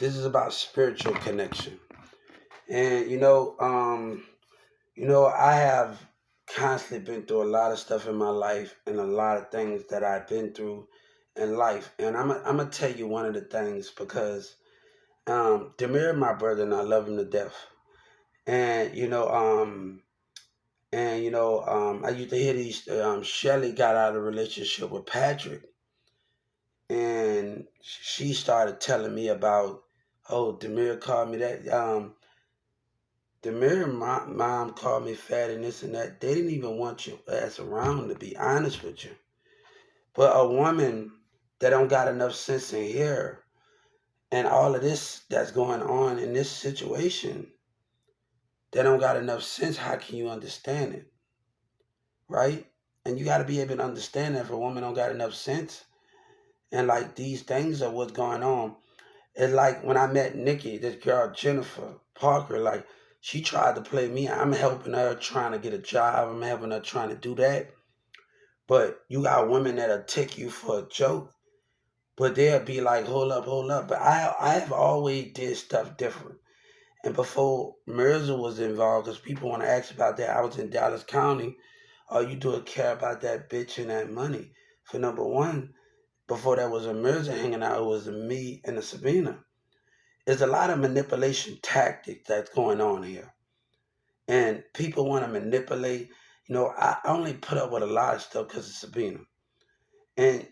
This is about spiritual connection. And I have constantly been through a lot of stuff in my life and a lot of things that I've been through in life. And I'm gonna tell you one of the things because Demir, my brother, and I love him to death. And I used to hear these. Shelly got out of a relationship with Patrick, and she started telling me about, oh, Demir called me that. Demir mom called me fat and this and that. They didn't even want your ass around, to be honest with you. But a woman that don't got enough sense in here and all of this that's going on in this situation, they don't got enough sense. How can you understand it, right? And you got to be able to understand that if a woman don't got enough sense and like these things are what's going on. It's like when I met Nikki, this girl Jennifer Parker, like she tried to play me. I'm helping her trying to get a job. I'm helping her trying to do that. But you got women that'll take you for a joke, but they'll be like, hold up. But I have always did stuff different. And before Mirza was involved, because people want to ask about that, I was in Dallas County. All you do is care about that bitch and that money. For number one, before there was a Mirza hanging out, it was me and the Sabina. There's a lot of manipulation tactics that's going on here. And people want to manipulate. I only put up with a lot of stuff because of Sabina. And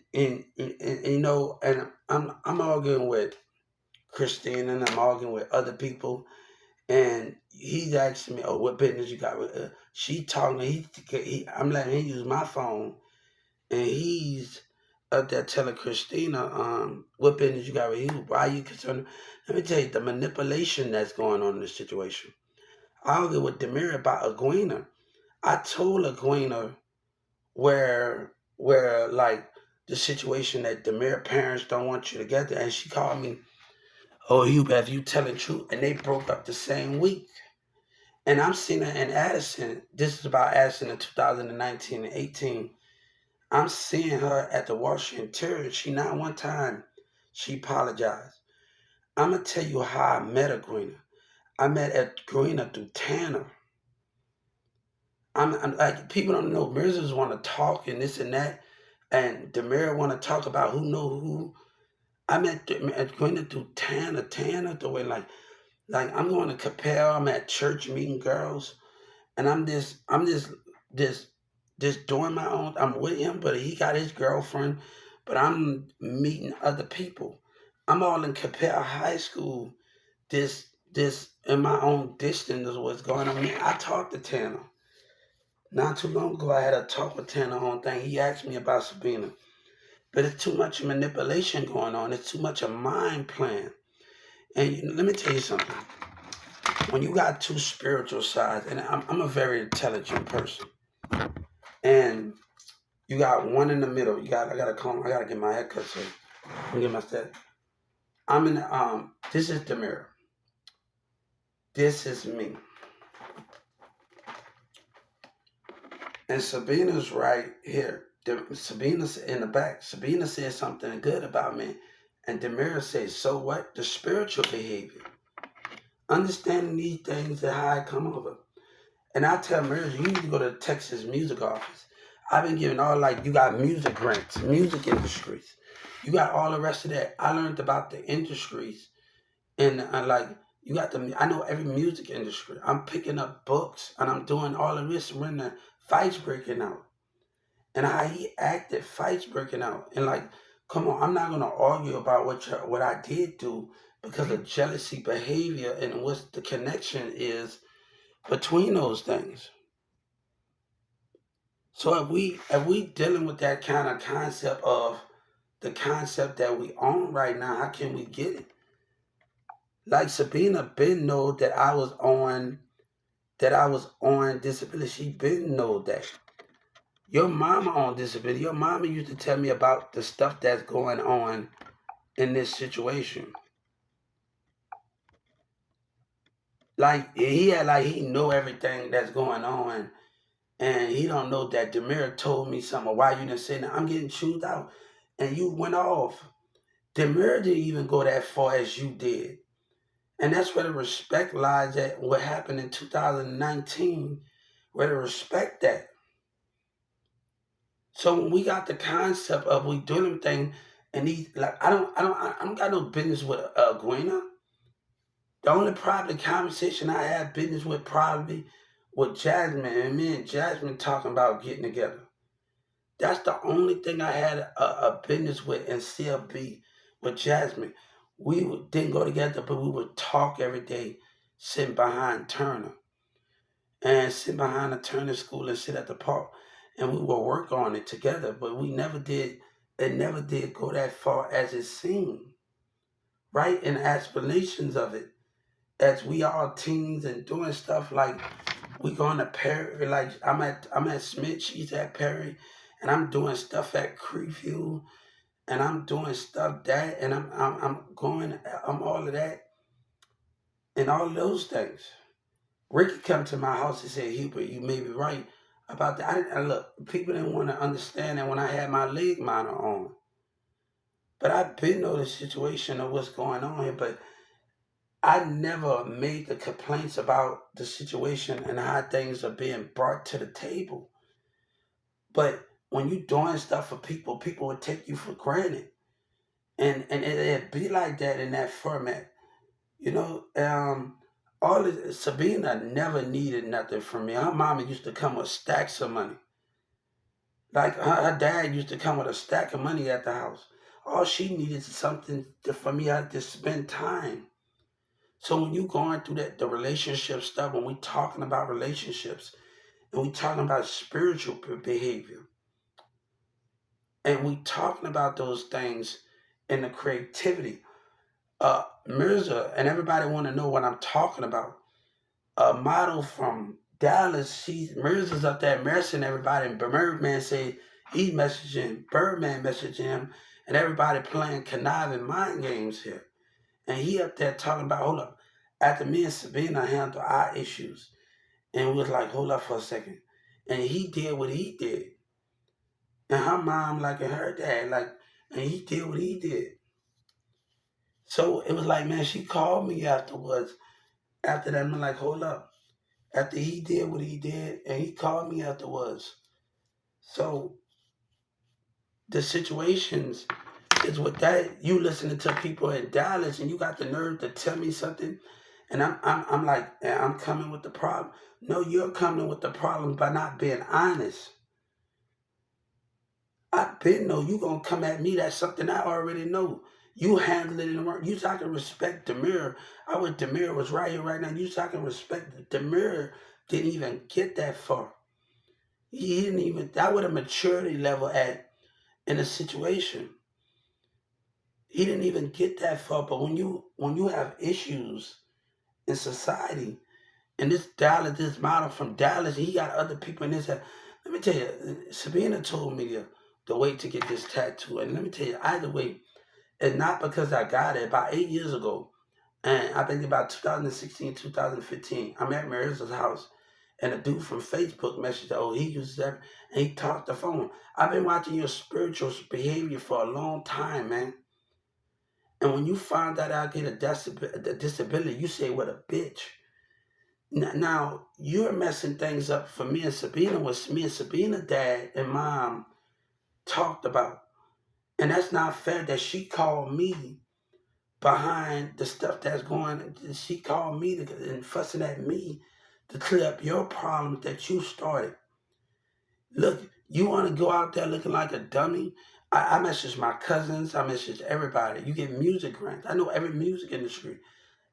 I'm arguing with Christine and I'm arguing with other people. And he's asking me, oh, what business you got with her? She talking, I'm letting him use my phone. And he's up there telling Christina, what business you got with you? Why are you concerned? Let me tell you, the manipulation that's going on in this situation. I argue with Demir about Aguina. I told Aguina where like the situation that Demir parents don't want you together, and she called me, oh, Hugh, have you telling truth? And they broke up the same week. And I'm seeing it in Addison. This is about Addison in 2019 and 18. I'm seeing her at the Washington Terrier. She not one time she apologized. I'm gonna tell you how I met Aguina. I met Aguina through Tanner. I'm like people don't know. Mirrors want to talk and this and that, and Demir want to talk about who know who. I met Aguina through Tanner. Tanner the way like I'm going to Capel. I'm at church meeting girls, and I'm just just doing my own. I'm with him, but he got his girlfriend. But I'm meeting other people. I'm all in Capel High School. This in my own distance is what's going on. I talked to Tanner not too long ago. I had a talk with Tanner on thing. He asked me about Sabina, but it's too much manipulation going on. It's too much a mind plan. And let me tell you something. When you got two spiritual sides, and I'm a very intelligent person, and you got one in the middle. I gotta comb. I gotta get my hair cut. So I'm get my set. I'm in. This is the mirror. This is me. And Sabina's right here. Sabina's in the back. Sabina said something good about me, and Demira says, "So what?" The spiritual behavior, understanding these things and how I come over. And I tell Mary, you need to go to the Texas music office. I've been giving all like you got music grants, music industries. You got all the rest of that. I learned about the industries and like you got the. I know every music industry. I'm picking up books and I'm doing all of this when the fights breaking out and how he acted, fights breaking out and like, come on, I'm not gonna argue about what I did do because of jealousy behavior and what the connection is between those things. So if we dealing with that kind of concept of the concept that we own right now, how can we get it? Like Sabina been know that I was on disability. She been know that. Your mama on disability. Your mama used to tell me about the stuff that's going on in this situation. Like he know everything that's going on and he don't know that Demir told me something. Why you didn't say that? I'm getting chewed out. And you went off. Demir didn't even go that far as you did. And that's where the respect lies at what happened in 2019, where the respect at. So when we got the concept of we doing them thing, and these like I don't got no business with Gwen. The only probably conversation I had business with probably with Jasmine, and me and Jasmine talking about getting together. That's the only thing I had a business with in CLB with Jasmine. Didn't go together, but we would talk every day, sitting behind Turner and sit behind the Turner School and sit at the park, and we would work on it together. But we never did. It never did go that far as it seemed, right? In explanations of it, as we all teens and doing stuff like we going to Perry, like I'm at Smith, she's at Perry, and I'm doing stuff at Creeview, and I'm doing stuff that, and I'm going, I'm all of that, and all of those things. Ricky come to my house and said, Hubert, you may be right about that. Look, people didn't want to understand that when I had my leg monitor on. But I've been know the situation of what's going on here, but I never made the complaints about the situation and how things are being brought to the table. But when you doing stuff for people, people would take you for granted. And it'd be like that in that format. You know, all of, Sabina never needed nothing from me. Her mama used to come with stacks of money. Like her dad used to come with a stack of money at the house. All she needed is something for me to spend time. So when you going through the relationship stuff, when we talking about relationships and we talking about spiritual behavior and we talking about those things and the creativity, Mirza and everybody want to know what I'm talking about. A model from Dallas, Mirza's up there messing everybody, and Birdman said he messaging, Birdman messaging him, and everybody playing conniving mind games here. And he up there talking about, hold up, after me and Sabina handled our issues, and was like, hold up for a second. And he did what he did. And her mom, like, and her dad, like, and he did what he did. So it was like, man, she called me afterwards. After that, I'm like, hold up. After he did what he did, and he called me afterwards. So the situations is with that. You listening to people in Dallas, and you got the nerve to tell me something, and I'm like, I'm coming with the problem. No, you're coming with the problem by not being honest. I been know you gonna come at me. That's something I already know. You handle it in the wrong. You talking respect Demir. I wish Demir was right here right now. You talking respect Demir didn't even get that far. He didn't even that with a maturity level at in a situation. He didn't even get that far. But when you have issues in society, and this Dallas, this model from Dallas, he got other people in this. Let me tell you, Sabina told me the way to get this tattoo, and let me tell you, either way, it's not because I got it. About 8 years ago, and I think about 2016, 2015, I'm at Marissa's house, and a dude from Facebook messaged, oh, he uses that, and he talked the phone. I've been watching your spiritual behavior for a long time, man. And when you find out I get a disability, you say, what a bitch. Now, you're messing things up for me and Sabina, what me and Sabina dad and mom talked about. And that's not fair that she called me behind the stuff that's going. She called me and fussing at me to clear up your problems that you started. Look, you want to go out there looking like a dummy? I message my cousins. I message everybody. You get music grants. I know every music industry,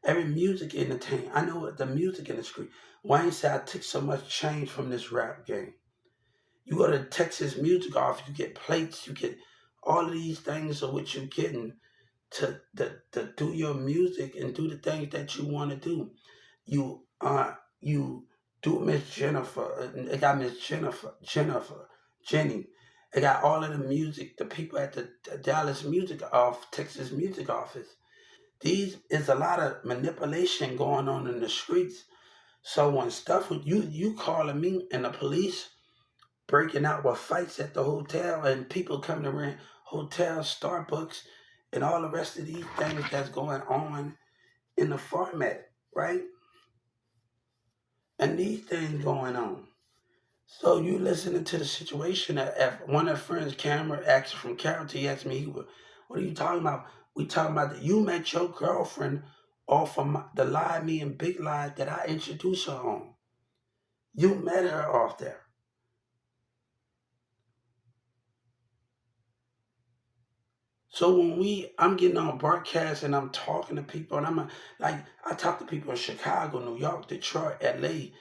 every music entertainment. I know the music industry. Wayne said I took so much change from this rap game. You go to Texas Music Office, you get plates, you get all of these things of what you're getting to do your music and do the things that you want to do. You do Miss Jennifer. It got Miss Jennifer, Jenny. It got all of the music. The people at the Dallas Music off Texas Music Office. These is a lot of manipulation going on in the streets. So when stuff with you calling me and the police breaking out with fights at the hotel and people coming around hotels, Starbucks, and all the rest of these things that's going on in the format, right? And these things going on. So you listening to the situation that if one of the friends, camera asked from character, he asked me, what are you talking about? We talking about that you met your girlfriend off of the Lie Me and Big Lie that I introduced her on. You met her off there. So when I'm getting on broadcast and I'm talking to people and like, I talk to people in Chicago, New York, Detroit, LA,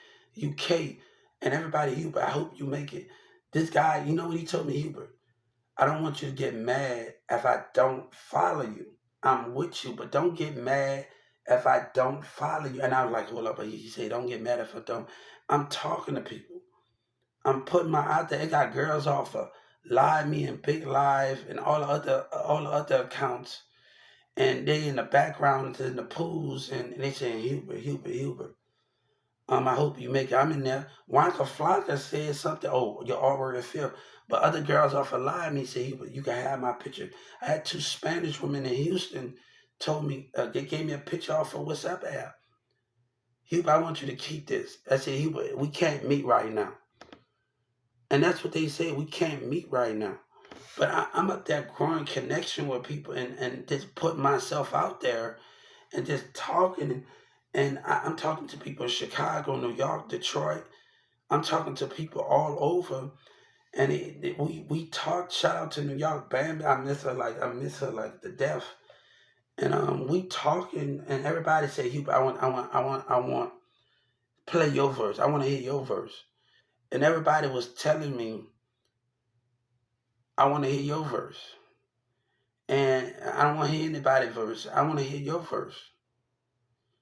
UK, and everybody, Hubert, I hope you make it. This guy, you know what he told me, Hubert? I don't want you to get mad if I don't follow you. I'm with you, but don't get mad if I don't follow you. And I was like, hold up, but he said, don't get mad if I don't. I'm talking to people. I'm putting my out there. It got girls off of Live Me and Big Live and all the other accounts. And they in the background in the pools and they saying Hubert, Hubert, Hubert. I hope you make it. I'm in there. Wonka Flocka said something. Oh, you're already feel. But other girls off of Live Me say you can have my picture. I had two Spanish women in Houston told me they gave me a picture off of WhatsApp app. Hubert, I want you to keep this. I said, Hubert, we can't meet right now. And that's what they say. We can't meet right now. But I'm up there growing connection with people and just putting myself out there and just talking. I'm talking to people in Chicago, New York, Detroit. I'm talking to people all over. And we talked. Shout out to New York, Bam. I miss her like the death. And we talking, and everybody say, Hubert, I want play your verse. I want to hear your verse. And everybody was telling me, I want to hear your verse. And I don't want to hear anybody's verse. I want to hear your verse.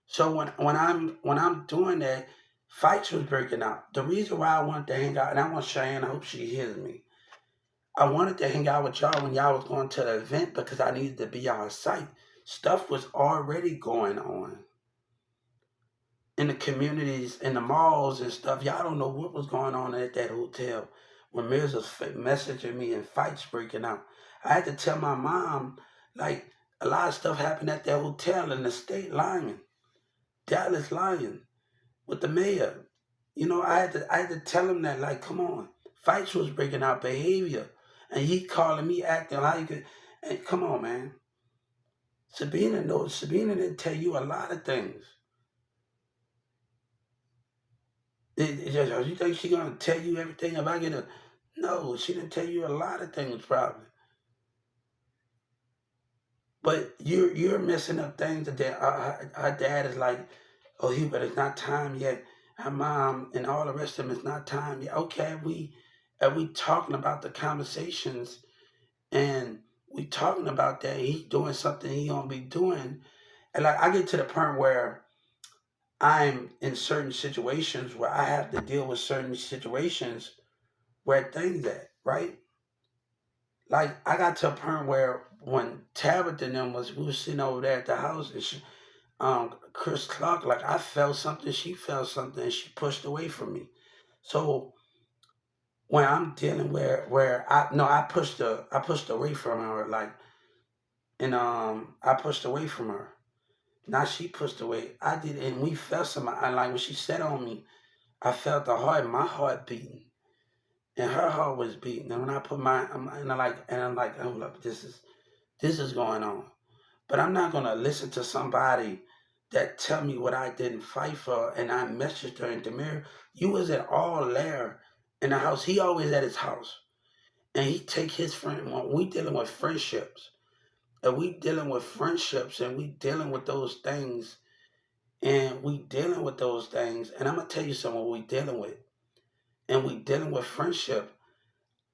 So when I'm doing that, fights was breaking out. The reason why I wanted to hang out, and I want Cheyenne, I hope she hears me. I wanted to hang out with y'all when y'all was going to the event because I needed to be on site. Stuff was already going on in the communities, in the malls and stuff. Y'all don't know what was going on at that hotel when Mirs was messaging me and fights breaking out. I had to tell my mom, like, a lot of stuff happened at that hotel in the state lying, Dallas lying with the mayor. I had to tell him that, like, come on. Fights was breaking out, behavior. And he calling me acting how you could, and come on, man. Sabina knows, Sabina didn't tell you a lot of things. You think she gonna tell you everything if I get a no, she didn't tell you a lot of things probably. But you're messing up things that her dad is like, oh Hubert, it's not time yet. Her mom and all the rest of them, it's not time yet. Okay, we talking about the conversations and we talking about that he doing something he gonna be doing. And like I get to the point where I'm in certain situations where I have to deal with certain situations where things at, right? Like I got to a point where when Tabitha and them we were sitting over there at the house and Chris Clark, like I felt something, she felt something, and she pushed away from me. So when I'm dealing where I pushed away from her, like, and I pushed away from her. Now she pushed away. I did, and we felt something. I like when she said on me, I felt my heart beating, and her heart was beating. And when I put and I'm like, hold up, this is going on. But I'm not gonna listen to somebody that tell me what I didn't fight for. And I messaged her in the mirror. You was at all there in the house. He always at his house, and he take his friend. When we dealing with friendships, and we dealing with friendships, and we dealing with those things, and we dealing with those things. And I'm gonna tell you something. What we dealing with, and we dealing with friendship.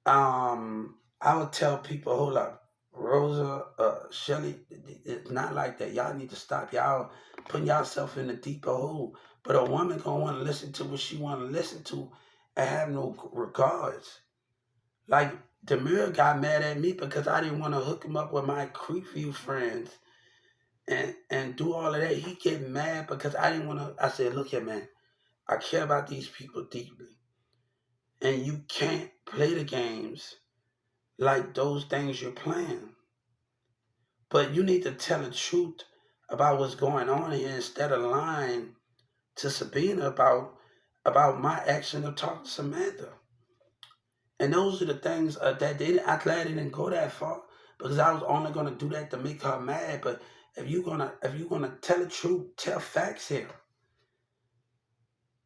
I would tell people, hold up, Rosa, Shelly, it's not like that. Y'all need to stop. Y'all putting yourself in a deeper hole. But a woman gonna want to listen to what she want to listen to, and have no regards. Like Demir got mad at me because I didn't want to hook him up with my Creekview friends and do all of that. He get mad because I didn't want to. I said, look here, man. I care about these people deeply, and you can't play the games like those things you're playing. But you need to tell the truth about what's going on here instead of lying to Sabina about my action of talking to Samantha. And those are the things that I'm glad they didn't go that far because I was only gonna do that to make her mad. But if you're gonna tell the truth, tell facts here.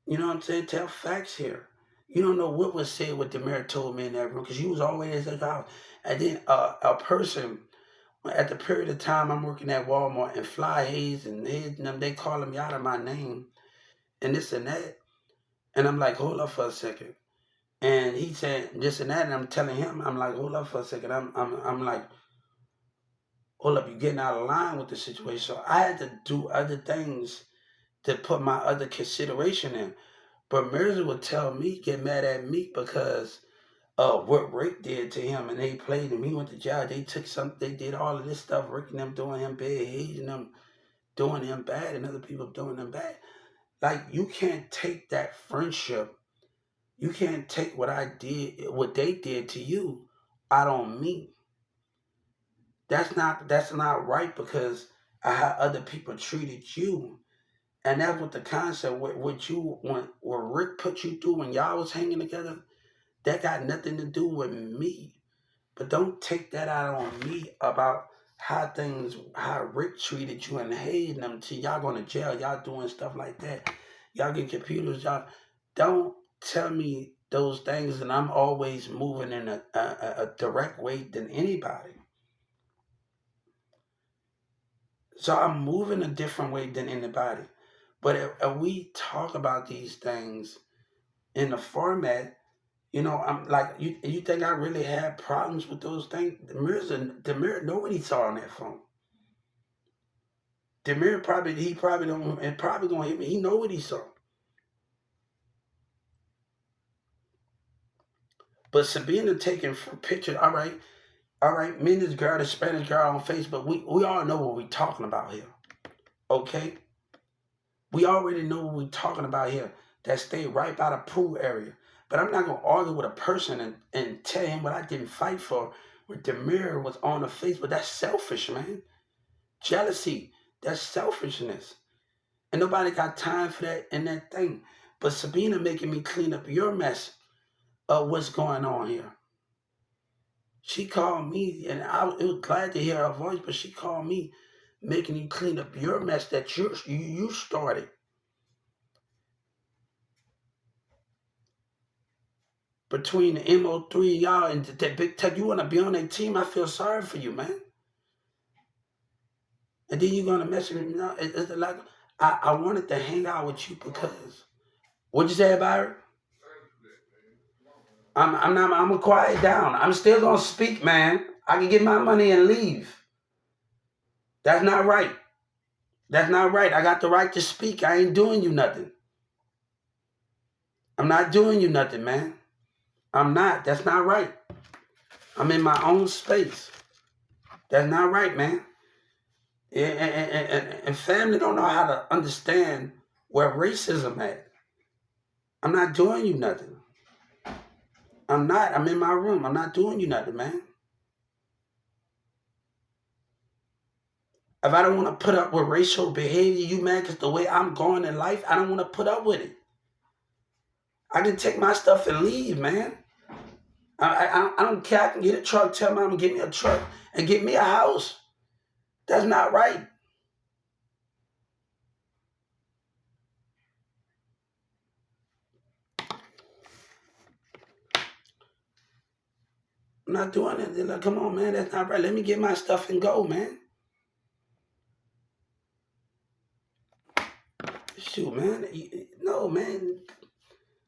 You know what I'm saying? Tell facts here. You don't know what was said, what Demir told me in that room, because you was always at the house. And then a person, at the period of time I'm working at Walmart and Fly Hayes and Hayes and them, they calling me out of my name and this and that. And I'm like, hold up for a second. And he said this and that, and I'm telling him, I'm like, hold up for a second. I'm like, hold up, you're getting out of line with the situation. So I had to do other things to put my other consideration in. But Mirza would tell me, get mad at me because of what Rick did to him, and they played him. He went to jail. They took some. They did all of this stuff. Rick and them doing him bad, hating them, doing him bad, and other people doing him bad. Like you can't take that friendship. You can't take what I did, what they did to you, out on me. That's not right because I how other people treated you. And that's what the concept what you when what Rick put you through when y'all was hanging together, that got nothing to do with me. But don't take that out on me about how Rick treated you and hating them till y'all going to jail, y'all doing stuff like that. Y'all get computers, y'all don't tell me those things, and I'm always moving in a direct way than anybody. So I'm moving a different way than anybody. But if we talk about these things in the format, I'm like, you think I really had problems with those things? The mirror, nobody saw on that phone. Demir he probably don't, and probably gonna hit me. He know what he saw. But Sabina taking pictures. All right. Me and this girl, the Spanish girl on Facebook, we all know what we talking about here. Okay, we already know what we talking about here. That stay right by the pool area. But I'm not gonna argue with a person and tell him what I didn't fight for. Where Demir was on the Facebook. That's selfish, man. Jealousy. That's selfishness. And nobody got time for that and that thing. But Sabina making me clean up your mess of what's going on here. She called me, and it was glad to hear her voice, but she called me making you clean up your mess that you started. Between the MO3 and y'all and that big tech, you want to be on that team, I feel sorry for you, man. And then you're going to mess with me. No, it's like, I wanted to hang out with you because, what'd you say about her? I'm gonna quiet down. I'm still gonna speak, man. I can get my money and leave. That's not right. That's not right. I got the right to speak. I ain't doing you nothing. I'm not doing you nothing, man. I'm not. That's not right. I'm in my own space. That's not right, man. And family don't know how to understand where racism at. I'm not doing you nothing. I'm not. I'm in my room. I'm not doing you nothing, man. If I don't want to put up with racial behavior, you mad because the way I'm going in life, I don't want to put up with it. I can take my stuff and leave, man. I don't care. I can get a truck, tell mama get me a truck and get me a house. That's not right. I'm not doing it. They're like, come on, man, that's not right. Let me get my stuff and go, man. Shoot, man. No, man.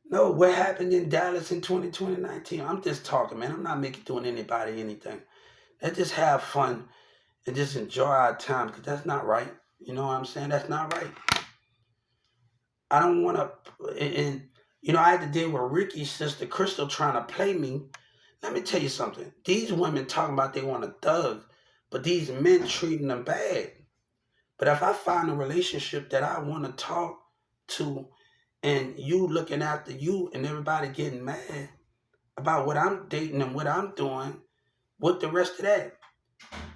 No, what happened in Dallas in 2019? I'm just talking, man. I'm not making doing anybody anything. Let's just have fun and just enjoy our time because that's not right. You know what I'm saying? That's not right. I don't want to, I had to deal with Ricky's sister Crystal trying to play me. Let me tell you something. These women talking about they want a thug, but these men treating them bad. But if I find a relationship that I want to talk to, and you looking after you and everybody getting mad about what I'm dating and what I'm doing, what the rest of that?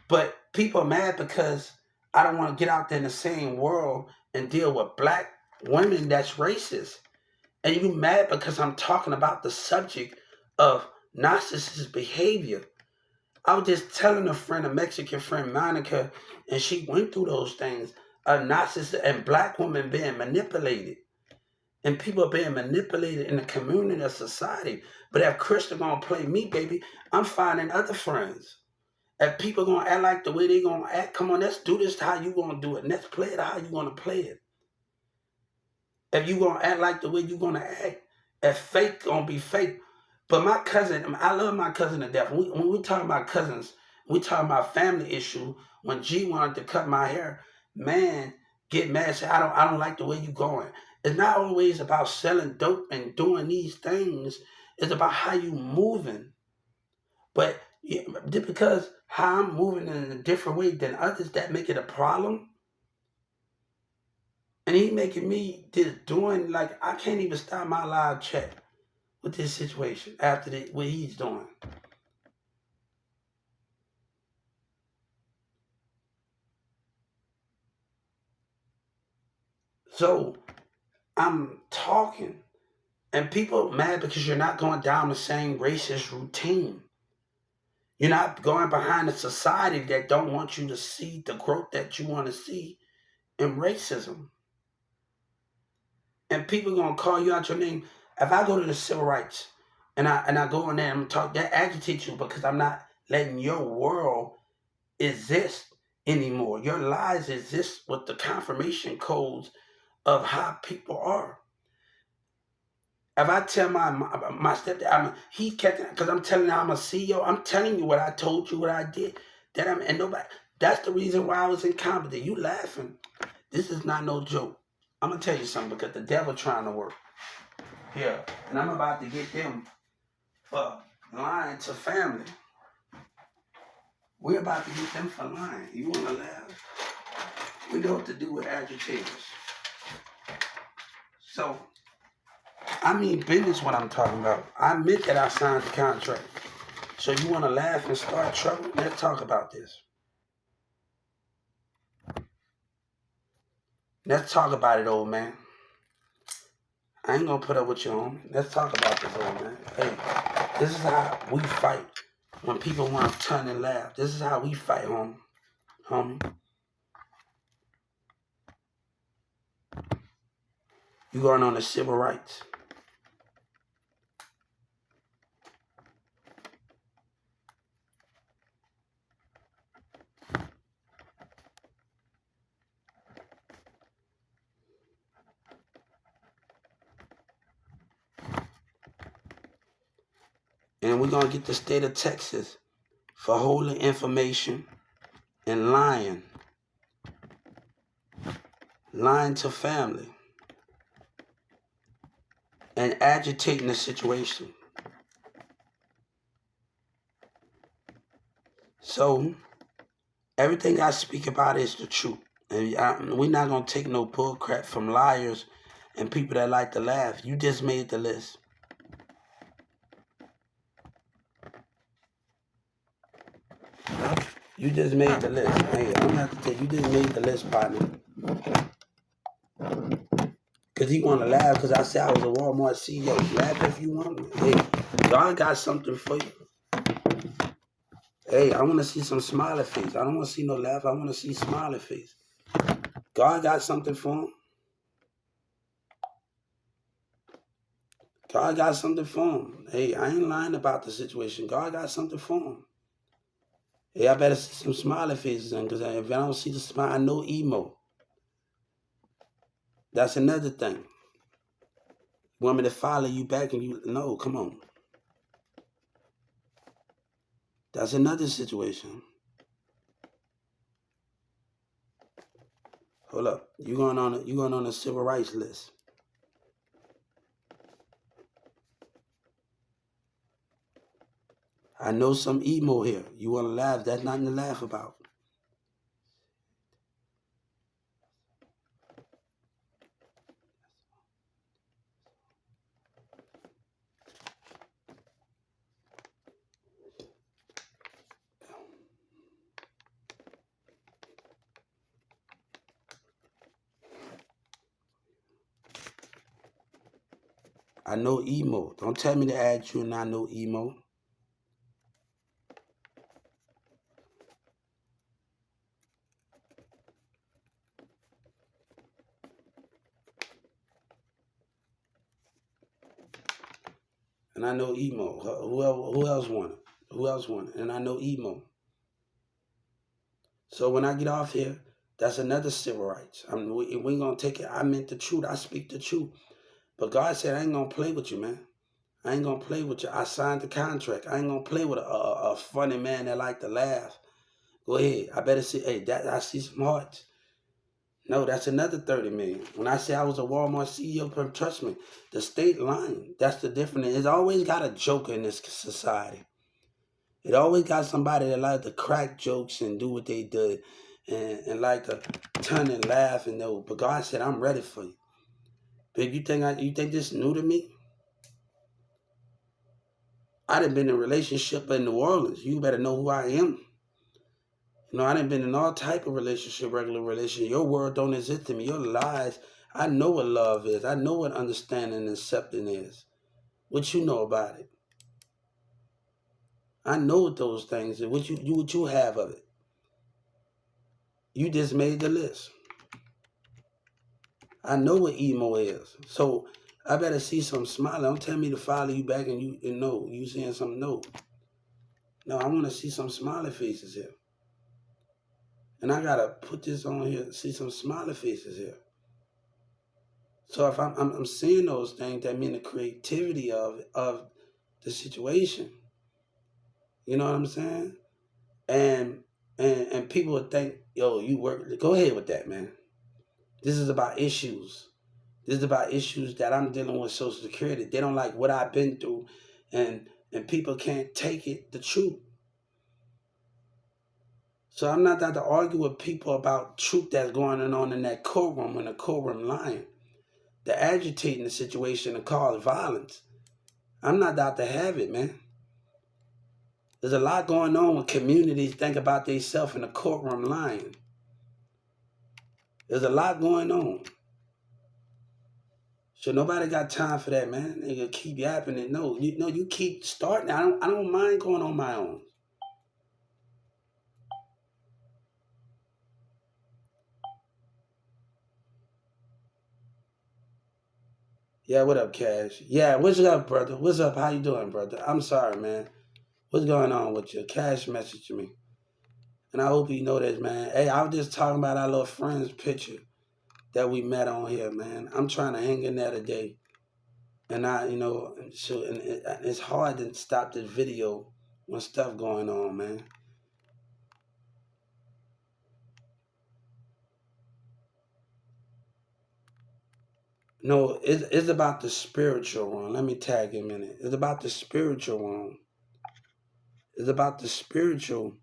But People are mad because I don't want to get out there in the same world and deal with black women that's racist. And you mad because I'm talking about the subject of narcissist behavior. I was just telling a friend, a Mexican friend, Monica, and she went through those things. A narcissist and black women being manipulated. And people are being manipulated in the community of society. But if Christian gonna play me, baby, I'm finding other friends. If people gonna act like the way they gonna act, come on, let's do this how you gonna do it. And let's play it how you gonna play it. If you gonna act like the way you gonna act, if fake gonna be fake. But my cousin, I love my cousin to death. When we talk about cousins, we talk about family issue. When G wanted to cut my hair, man, get mad, say I don't like the way you going. It's not always about selling dope and doing these things. It's about how you moving. But just because how I'm moving in a different way than others, that make it a problem. And he making me just doing like I can't even start my live chat with this situation after what he's doing. So I'm talking, and people mad because you're not going down the same racist routine. You're not going behind a society that don't want you to see the growth that you want to see in racism. And people gonna call you out your name. If I go to the civil rights and I go in there and talk, that agitates you because I'm not letting your world exist anymore. Your lies exist with the confirmation codes of how people are. If I tell my stepdad, he kept because I'm telling you I'm a CEO. I'm telling you what I told you, what I did. That I'm and nobody. That's the reason why I was incompetent. You laughing? This is not no joke. I'm gonna tell you something because the devil trying to work here, and I'm about to get them for lying to family. We're about to get them for lying. You wanna laugh? We know what to do with agitators. So I mean business what I'm talking about. I admit that I signed the contract. So you want to laugh and start trouble? Let's talk about this. Let's talk about it, old man. I ain't gonna put up with you, homie. Let's talk about this, old man. Hey, this is how we fight when people want to turn and laugh. This is how we fight, homie. You going on the civil rights. And we're gonna get the state of Texas for holding information and lying to family, and agitating the situation. So everything I speak about is the truth. And we're not going to take no bull crap from liars and people that like to laugh. You just made the list. You just made the list. Hey, I don't have to tell you, you just made the list, partner. Because he want to laugh because I said I was a Walmart CEO. Laugh if you want. Hey, God got something for you. Hey, I want to see some smiley face. I don't want to see no laugh. I want to see smiley face. God got something for him. God got something for him. Hey, I ain't lying about the situation. God got something for him. Hey, I better see some smiley faces in because if I don't see the smile, I know emo. That's another thing. You want me to follow you back and you no, come on. That's another situation. Hold up. You going on a civil rights list. I know some emo here. You wanna laugh, that's nothing to laugh about. I know emo. Don't tell me to add you and I know emo. And I know emo. Who else want it? Who else want it? And I know emo. So when I get off here, that's another civil rights. We ain't gonna take it. I meant the truth. I speak the truth. But God said, I ain't gonna play with you, man. I ain't gonna play with you. I signed the contract. I ain't gonna play with a funny man that like to laugh. Go ahead. I better see. Hey, that I see some hearts. No, that's another 30 million. When I say I was a Walmart CEO, trust me, the state line. That's the difference. It's always got a joker in this society. It always got somebody that like to crack jokes and do what they do, and like to turn and laugh and know. But God said, I'm ready for you. But you think this new to me? I done been in a relationship in New Orleans. You better know who I am. I done been in all type of relationship, regular relationship. Your word don't exist to me. Your lies. I know what love is. I know what understanding and accepting is. What you know about it? I know what those things are. What you have of it. You just made the list. I know what emo is. So I better see some smiling. Don't tell me to follow you back and no, you saying something no. No, I want to see some smiley faces here. And I gotta put this on here, see some smiley faces here. So if I'm seeing those things, that mean the creativity of the situation. You know what I'm saying? And and people would think, yo, you work. Go ahead with that, man. This is about issues. This is about issues that I'm dealing with Social Security. They don't like what I've been through, and people can't take it. The truth. So I'm not out to argue with people about truth that's going on in that courtroom when the courtroom lying. They're agitating the situation and cause violence. I'm not out to have it, man. There's a lot going on when communities think about themselves in the courtroom lying. There's a lot going on. So nobody got time for that, man. They gonna keep yapping it. No, you keep starting. I don't mind going on my own. Yeah, what up, Cash? Yeah, what's up, brother? What's up? How you doing, brother? I'm sorry, man. What's going on with you? Cash messaged me. And I hope you know this, man. Hey, I was just talking about our little friend's picture that we met on here, man. I'm trying to hang in there today. And it's hard to stop this video when stuff going on, man. No, it's about the spiritual one. Let me tag him in it. It's about the spiritual one. It's about the spiritual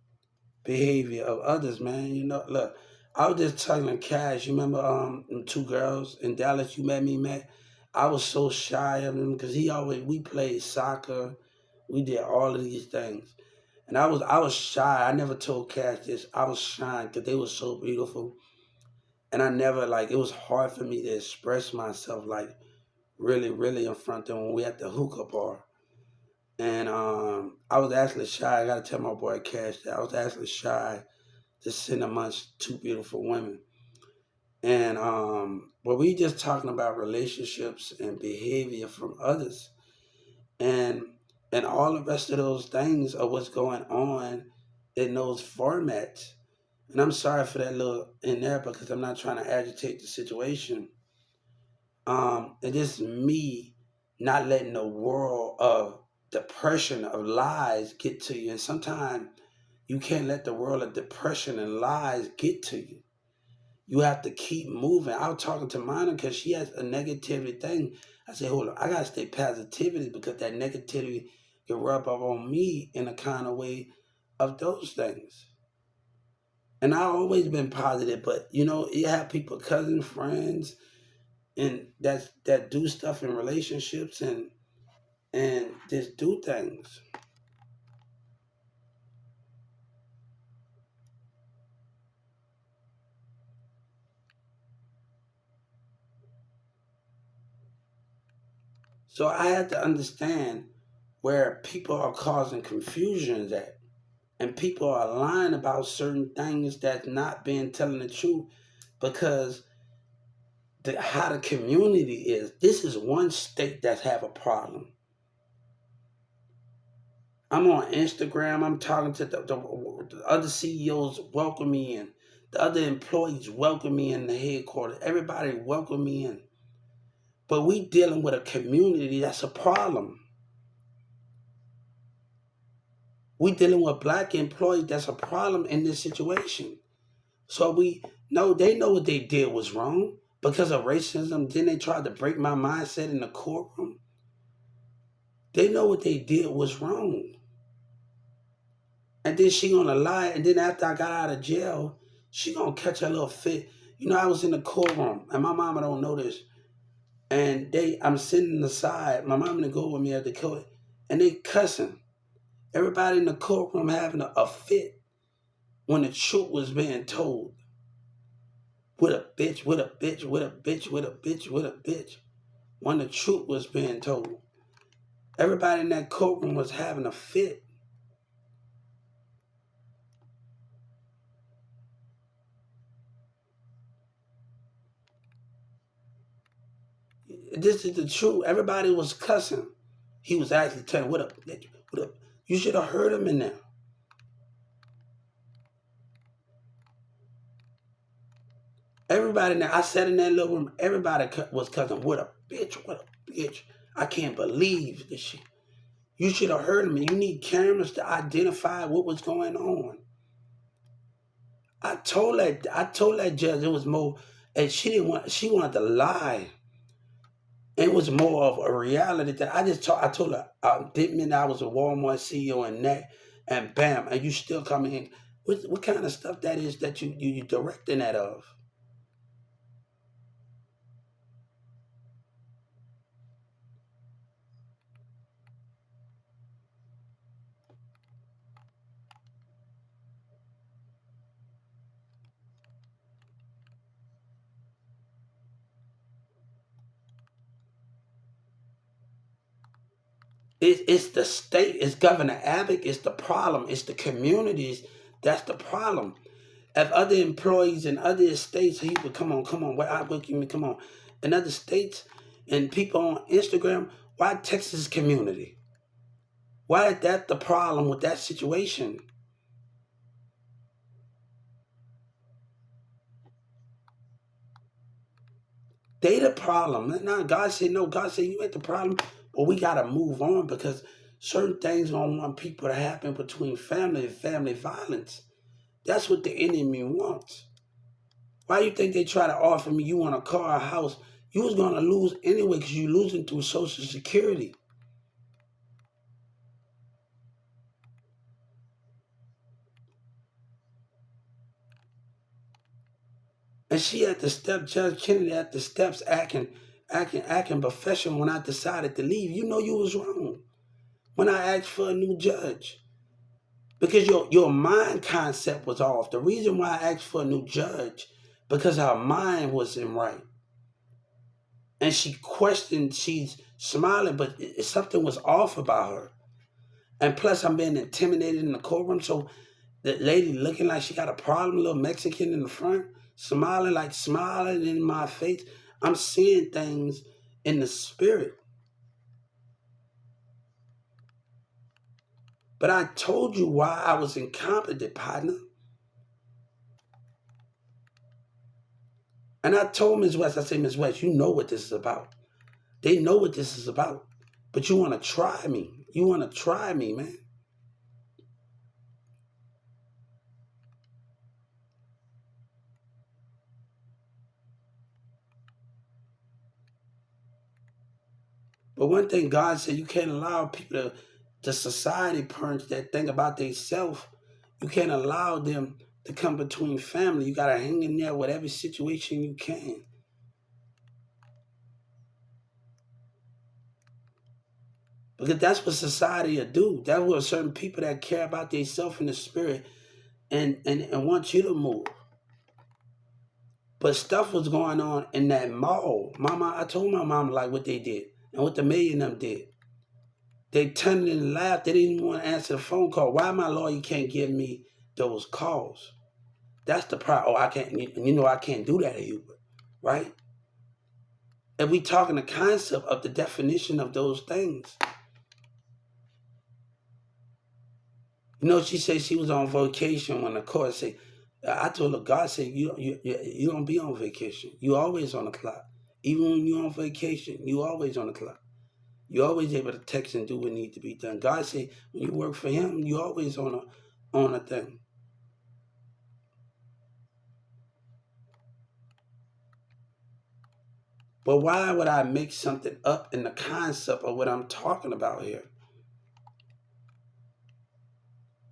behavior of others, man. Look, I was just telling Cash. You remember them two girls in Dallas you met? I was so shy of him because we played soccer, we did all of these things, and I was shy. I never told Cash this. I was shy because they were so beautiful, and I never like it was hard for me to express myself like really, really in front of them when we at the hookah bar. And I was actually shy. I gotta tell my boy Cash that I was actually shy to sit amongst two beautiful women. And but we just talking about relationships and behavior from others, and all the rest of those things are what's going on in those formats. And I'm sorry for that little in there because I'm not trying to agitate the situation. It is me not letting the world of depression of lies get to you. And sometimes you can't let the world of depression and lies get to you. You have to keep moving. I was talking to Monica because she has a negativity thing. I said, hold on, I gotta stay positivity because that negativity can rub up on me in a kind of way of those things. And I've always been positive, but you have people, cousins, friends, and that do stuff in relationships and just do things. So I had to understand where people are causing confusions at. And people are lying about certain things that's not being telling the truth because how the community is. This is one state that have a problem. I'm on Instagram. I'm talking to the other CEOs welcome me in. The other employees welcome me in the headquarters. Everybody welcome me in. But we dealing with a community that's a problem. We dealing with black employees that's a problem in this situation. So we know they know what they did was wrong because of racism. Then they tried to break my mindset in the courtroom. They know what they did was wrong. And then she gonna lie. And then after I got out of jail, she gonna catch a little fit. You know, I was in the courtroom, and my mama don't know this. And I'm sitting aside. My mama to go with me at the court, and they cussing. Everybody in the courtroom having a fit when the truth was being told. With a bitch, with a bitch, with a bitch, with a bitch, with a bitch. When the truth was being told. Everybody in that courtroom was having a fit. This is the truth. Everybody was cussing. He was actually telling, what up, bitch, what up? You should have heard him in there. Everybody in there, I sat in that little room, everybody was cussing, what a bitch, what a bitch. I can't believe this shit. You should have heard him. You need cameras to identify what was going on. I told that judge it was more, and she wanted to lie. It was more of a reality that I told her, didn't mean I was a Walmart CEO and that, and bam, and you still coming in. What kind of stuff that is that you directing that of? It's the state, it's Governor Abbott, it's the problem, it's the communities, that's the problem. If other employees in other states, he would come on, where I work, you come on. In other states and people on Instagram, why Texas community? Why is that the problem with that situation? They the problem. Now God said no. God said you ain't the problem, but we gotta move on because certain things don't want people to happen between family and family violence. That's what the enemy wants. Why you think they try to offer me? You want a car, a house? You was gonna lose anyway because you losing through Social Security. And she at the step, Judge Kennedy at the steps acting professional when I decided to leave. You know you was wrong when I asked for a new judge. Because your mind concept was off. The reason why I asked for a new judge, because her mind wasn't right. And she questioned, she's smiling, but something was off about her. And plus, I'm being intimidated in the courtroom. So the lady looking like she got a problem, a little Mexican in the front, smiling in my face. I'm seeing things in the spirit. But I told you why I was incompetent, partner. And I told Ms. West, I said, Ms. West, you know what this is about. They know what this is about. But you want to try me. You want to try me, man. But one thing God said, you can't allow people the society parents that think about themselves, you can't allow them to come between family. You got to hang in there with every situation you can. Because that's what society will do. That's what certain people that care about themselves in the spirit and want you to move. But stuff was going on in that mall. Mama, I told my mom like what they did. And what the mayor and them did, they turned and laughed. They didn't even want to answer the phone call. Why my lawyer can't give me those calls? That's the problem. Oh, I can't. You know, I can't do that to you, right? And we talking the concept of the definition of those things. You know, she said she was on vacation when the court said, I told her, God said, you don't be on vacation. You always on the clock. Even when you're on vacation, you always on the clock. You always able to text and do what needs to be done. God said, when you work for him, you always on a thing. But why would I make something up in the concept of what I'm talking about here?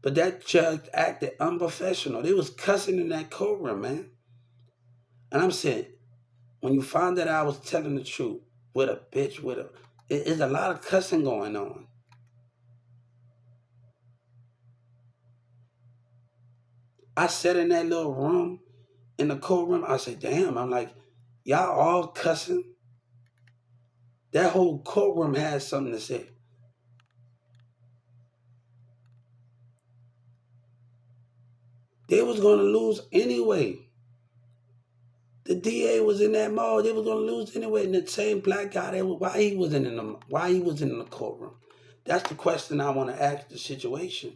But that judge acted unprofessional. They was cussing in that courtroom, man. And I'm saying, when you found that I was telling the truth, with a bitch, there's a lot of cussing going on. I sat in that little room in the courtroom. I said, damn, I'm like, y'all all cussing. That whole courtroom had something to say. They was gonna lose anyway. The DA was in that mall. They was gonna lose anyway. And the same black guy, why he was in the courtroom? That's the question I want to ask the situation.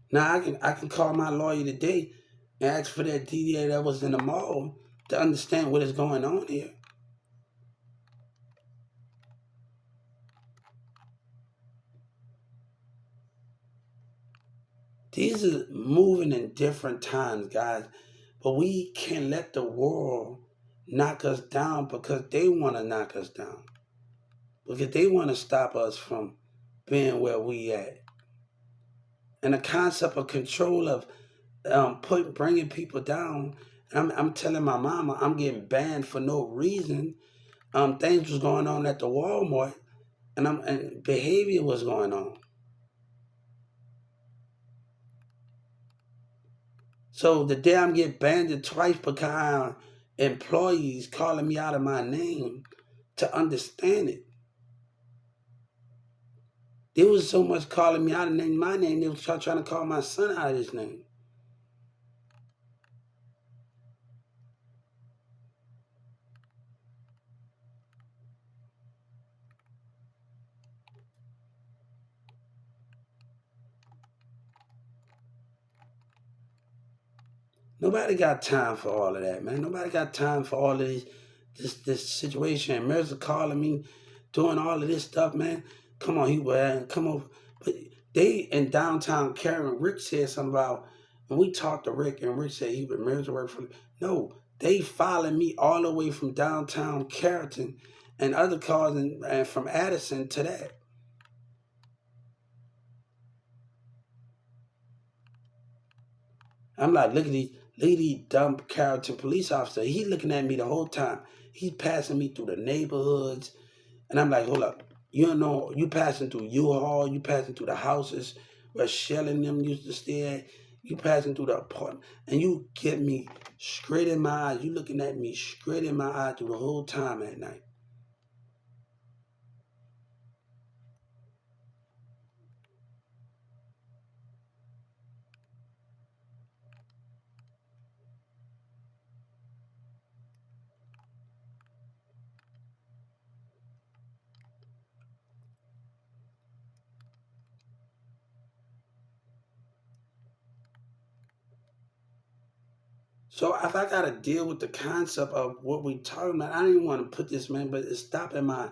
Now I can call my lawyer today and ask for that DA that was in the mall to understand what is going on here. These are moving in different times, guys. But we can't let the world knock us down because they want to knock us down. Because they want to stop us from being where we at. And the concept of control of bringing people down. I'm telling my mama I'm getting banned for no reason. Things was going on at the Walmart, and behavior was going on. So the day I'm getting banned twice because employees calling me out of my name to understand it. There was so much calling me out of my name, they was trying to call my son out of his name. Nobody got time for all of that, man. Nobody got time for all of this situation. Mercer calling me, doing all of this stuff, man. Come on, come over. But they in downtown Karen, Rick said something about, and we talked to Rick, and Rick said he would Mercer work for. No, they following me all the way from downtown Carrollton and other cars and from Addison to that. I'm like, look at these dumb Carrollton police officer. He looking at me the whole time. He's passing me through the neighborhoods. And I'm like, hold up. You know, you passing through U-Haul, you passing through the houses where Shell and them used to stay at. You passing through the apartment. And you get me straight in my eyes. You looking at me straight in my eye through the whole time at night. So if I gotta deal with the concept of what we talking about, I don't even want to put this, man, but it's stopping my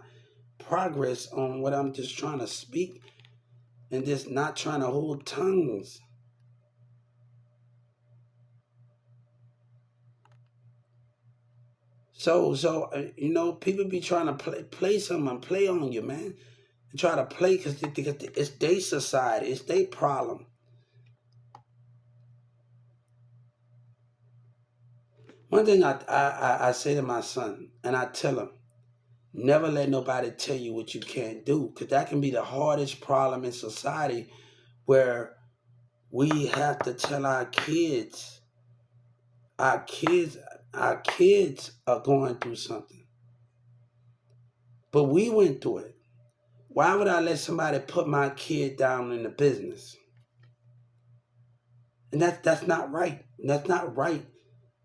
progress on what I'm just trying to speak and just not trying to hold tongues. You know, people be trying to play something, play on you, man. And try to play because it's their society, it's their problem. One thing I say to my son, and I tell him, Never let nobody tell you what you can't do, because that can be the hardest problem in society, where we have to tell our kids, our kids are going through something, but we went through it. Why would I let somebody put my kid down in the business? And that's not right. That's not right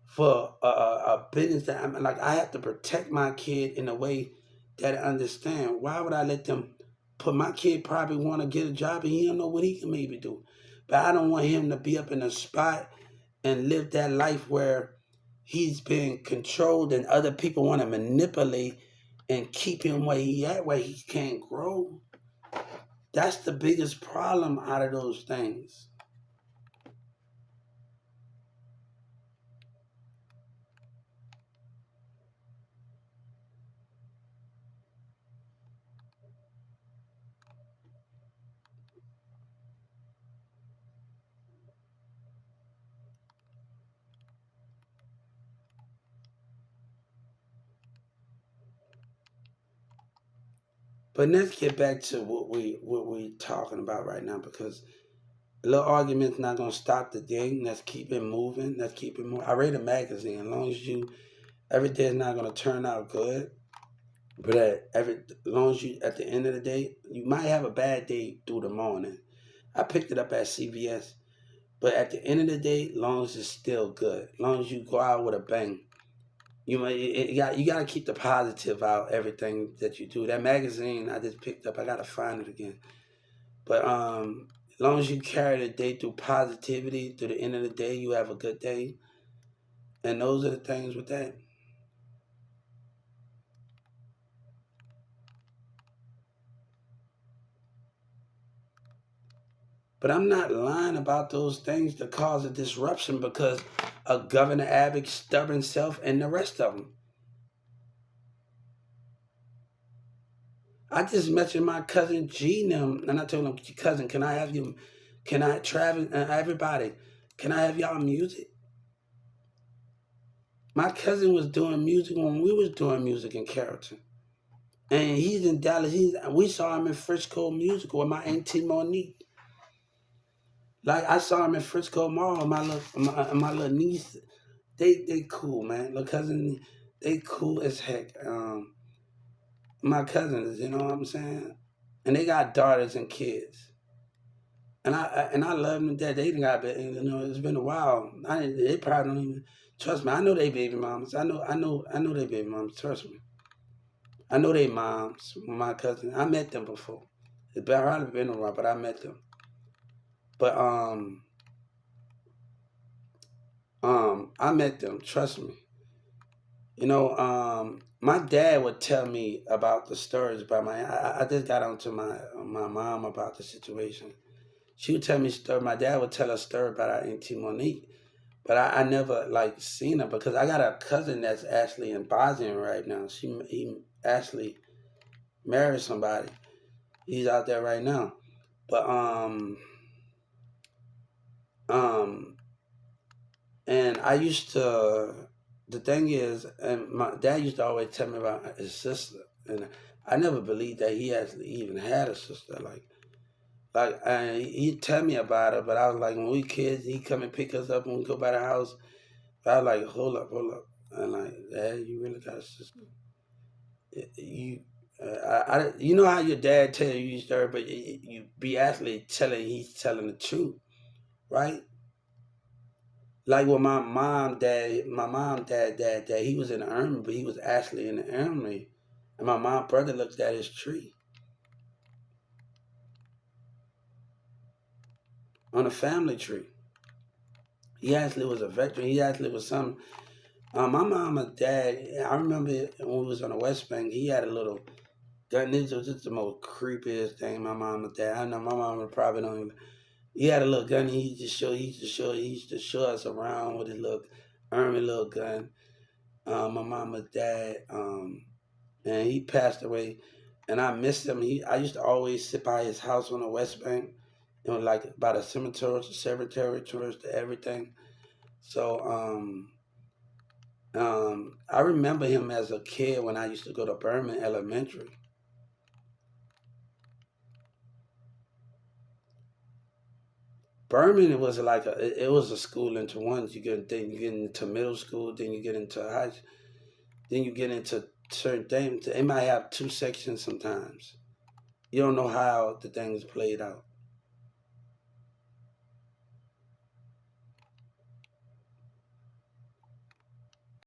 for a business that I'm like. I have to protect my kid in a way that I understand. Why would I let them put my kid? Probably want to get a job and he don't know what he can maybe do, but I don't want him to be up in a spot and live that life where he's being controlled and other people want to manipulate and keep him where he at, where he can't grow. That's the biggest problem out of those things. But let's get back to what we talking about right now, because a little argument's not gonna stop the thing. Let's keep it moving. Let's keep it moving. I read a magazine. As long as you, every day is not gonna turn out good. But as long as you, at the end of the day, you might have a bad day through the morning. I picked it up at CVS. But at the end of the day, as long as it's still good, as long as you go out with a bang, you got to keep the positive out everything that you do. That magazine I just picked up, I gotta find it again. But as long as you carry the day through positivity, to the end of the day, you have a good day, and those are the things with that. But I'm not lying about those things that cause a disruption, because of Governor Abbott's stubborn self and the rest of them. I just mentioned my cousin G them, and I told him, cousin, can I have you? Can I travel? Everybody, can I have y'all music? My cousin was doing music when we was doing music in Carrollton, and he's in Dallas. We saw him in Frisco Musical with my auntie Monique. Like I saw him in Frisco Mall. My little niece, they cool, man. Little cousin, they cool as heck. My cousins, you know what I'm saying? And they got daughters and kids. And I love them to death. They didn't got, it's been a while. They probably don't even trust me. I know they baby mamas. I know they baby mamas. Trust me. I know they moms. My cousin. I met them before. It's been probably been a while, but I met them. But I met them. Trust me. My dad would tell me about the stories about I just got onto my mom about the situation. She would tell me story. My dad would tell a story about our auntie Monique, but I never like seen her, because I got a cousin that's actually in Bosnia right now. He actually married somebody. He's out there right now. But um and I used to, the thing is, and my dad used to always tell me about his sister, and I never believed that he actually even had a sister. And he'd tell me about her, but I was like, when we kids, he'd come and pick us up when we go by the house. But I was like, hold up. And like, Dad, you really got a sister? You, you know how your dad tell you your story, but you be actually telling, he's telling the truth, right? Like with my mom, dad, he was in the army, but he was actually in the army. And my mom brother looked at his tree on a family tree. He actually was a veteran. He actually was some. My mom and dad, I remember when we was on the West Bank, he had a little gun. This was just the most creepiest thing. My mom and dad. I know my mom would probably don't even. He had a little gun. He used to show us around with his little army little gun. My mom and dad. And he passed away, and I missed him. I used to always sit by his house on the West Bank, like by the cemetery, to everything. So I remember him as a kid when I used to go to Berman Elementary. Berman was like it was a school into one. You get into middle school, then you get into high, then you get into certain things. It might have two sections sometimes. You don't know how the things played out.